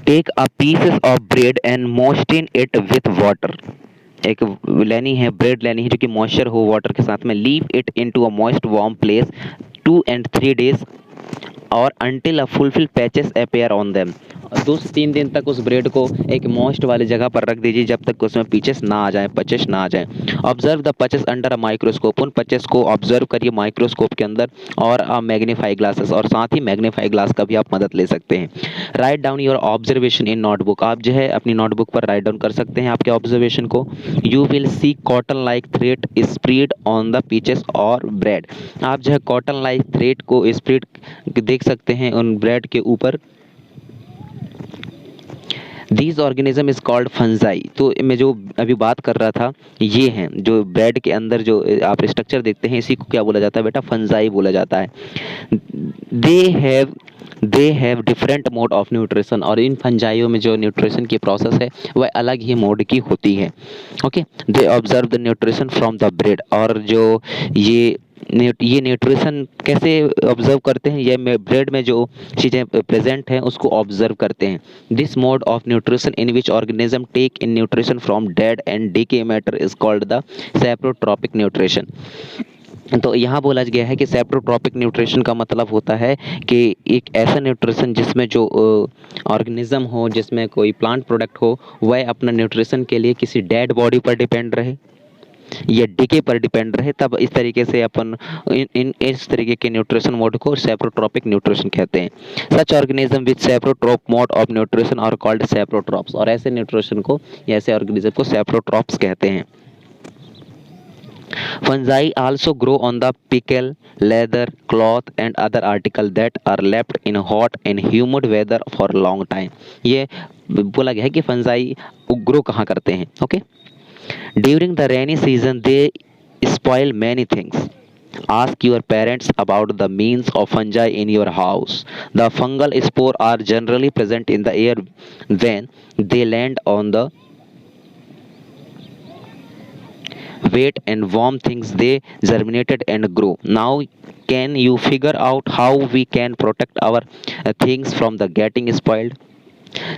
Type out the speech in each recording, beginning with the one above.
Take a pieces of bread and moisten it with water. एक लेनी है, bread लेनी है जो कि मॉइस्चर हो वाटर के साथ में। Leave it into a moist warm place 2 and 3 days और until a fulfill patches appear on them। 2 से 3 दिन तक उस ब्रेड को एक मॉइस्ट वाली जगह पर रख दीजिए जब तक उसमें पीचेस ना आ जाए, पचेस ना आ जाए। Observe the patches under a microscope. उन पचेस को ऑब्जर्व करिए माइक्रोस्कोप के अंदर और मैग्नीफाई ग्लासेस, और साथ ही मैग्नीफाई ग्लास का भी आप मदद ले सकते हैं। Write down your observation in notebook. आप जो है अपनी नोटबुक पर राइट डाउन कर सकते हैं आपके ऑब्जर्वेशन को। You will see cotton like thread spread on the peaches और ब्रेड। आप जो है कॉटन लाइक थ्रेड को स्प्रेड देख सकते हैं उन ब्रेड के ऊपर। These organism is called fungi. तो मैं जो अभी बात कर रहा था, ये हैं जो ब्रेड के अंदर जो आप स्ट्रक्चर देखते हैं, इसी को क्या बोला जाता है बेटा? फंजाई बोला जाता है। They have they have different mode of nutrition. और इन फंजाइयों में जो न्यूट्रिशन की प्रोसेस है वह अलग ही मोड की होती है। Okay, they observe the nutrition from the bread. और जो ये ये न्यूट्रिशन कैसे ऑब्जर्व करते हैं? ये ब्रेड में जो चीज़ें प्रेजेंट हैं उसको ऑब्जर्व करते हैं। This mode of nutrition in which organism take in nutrition from dead and decay matter is called the saprotrophic nutrition. तो यहाँ बोला गया है कि सेप्रोट्रॉपिक न्यूट्रिशन का मतलब होता है कि एक ऐसा न्यूट्रिशन जिसमें जो ऑर्गेनिज्म हो, जिसमें कोई प्लांट प्रोडक्ट हो, वह अपना न्यूट्रिशन के लिए किसी डेड बॉडी पर डिपेंड रहे या डिके पर डिपेंड रहे, तब इस तरीके से अपन इस तरीके के न्यूट्रिशन मोड को सेप्रोट्रॉपिक न्यूट्रिशन कहते हैं। Such organism with saprotroph mode of nutrition are called saprotrophs. और ऐसे न्यूट्रिशन को या ऐसे ऑर्गेनिज्म को सेप्रोट्रॉप्स कहते हैं। Fungi also grow on the pickle, leather, cloth and other articles that are left in hot and humid weather for a long time। ये बोला गया है कि फंजाई ग्रो कहाँ करते हैं। Okay, during the rainy season they spoil many things। Ask your parents about the means of fungi in your house। The fungal spores are generally present in the air when they land on the wet and warm things they germinated and grow। Now can you figure out how we can protect our things from the getting spoiled?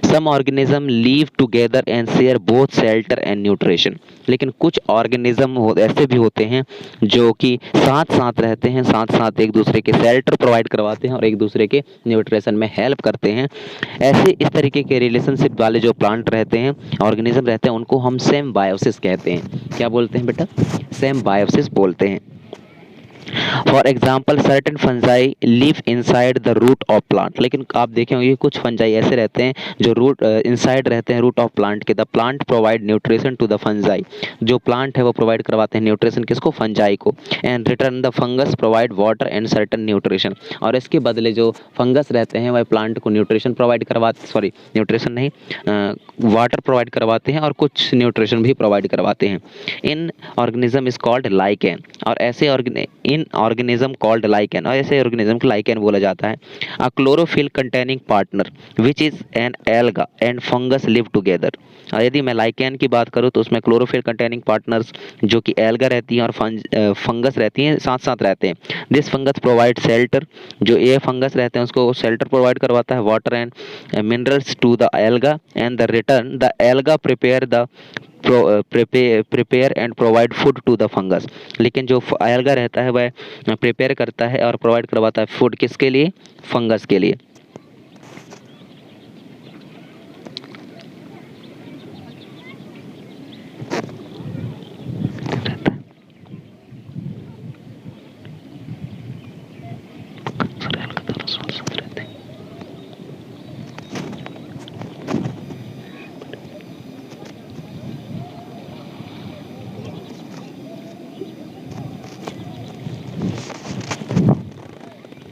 Some organism live together and share both shelter and nutrition। लेकिन कुछ organism ऐसे भी होते हैं जो कि साथ साथ रहते हैं, साथ साथ एक दूसरे के शेल्टर प्रोवाइड करवाते हैं और एक दूसरे के न्यूट्रिशन में हेल्प करते हैं। ऐसे इस तरीके के रिलेशनशिप वाले जो प्लांट रहते हैं, ऑर्गेनिज्म रहते हैं, उनको हम सिम्बायोसिस कहते हैं। क्या बोलते हैं बेटा? सिम्बायोसिस बोलते हैं। For example certain fungi live inside the root of plant. लेकिन आप देखे होंगे कुछ फंजाई ऐसे रहते हैं जो रूट इनसाइड रहते हैं रूट ऑफ प्लांट के। The plant provide nutrition to the fungi. जो प्लांट है वो प्रोवाइड करवाते हैं न्यूट्रिशन किसको? फंजाई को। And return the fungus provide water and certain nutrition. और इसके बदले जो फंगस रहते हैं वह प्लांट को न्यूट्रिशन प्रोवाइड करवाते, सॉरी न्यूट्रिशन नहीं, वाटर प्रोवाइड करवाते हैं और कुछ न्यूट्रिशन भी प्रोवाइड करवाते हैं। इन ऑर्गेनिज्म इज कॉल्ड लाइकेन। और ऐसे इन ऑर्गेनिज्म कॉल्ड लाइकेन, और ऐसे ऑर्गेनिज्म को लाइकेन बोला जाता है। अ chlorophyll containing partner which is an alga and fungus live together. और यदि मैं लाइकेन की बात करूँ तो उसमें क्लोरोफिल कंटेनिंग पार्टनर्स जो कि एल्गा रहती हैं और फंगस रहती हैं, साथ साथ रहते हैं। This fungus provide shelter. जो ये फंगस रहते हैं उसको शेल्टर प्रोवाइड करवाता है, water and minerals to the alga and the return the alga prepare and provide food to the fungus. लेकिन जो एल्गा रहता है वह प्रिपेयर करता है और प्रोवाइड करवाता है फूड किसके लिए? फंगस के लिए।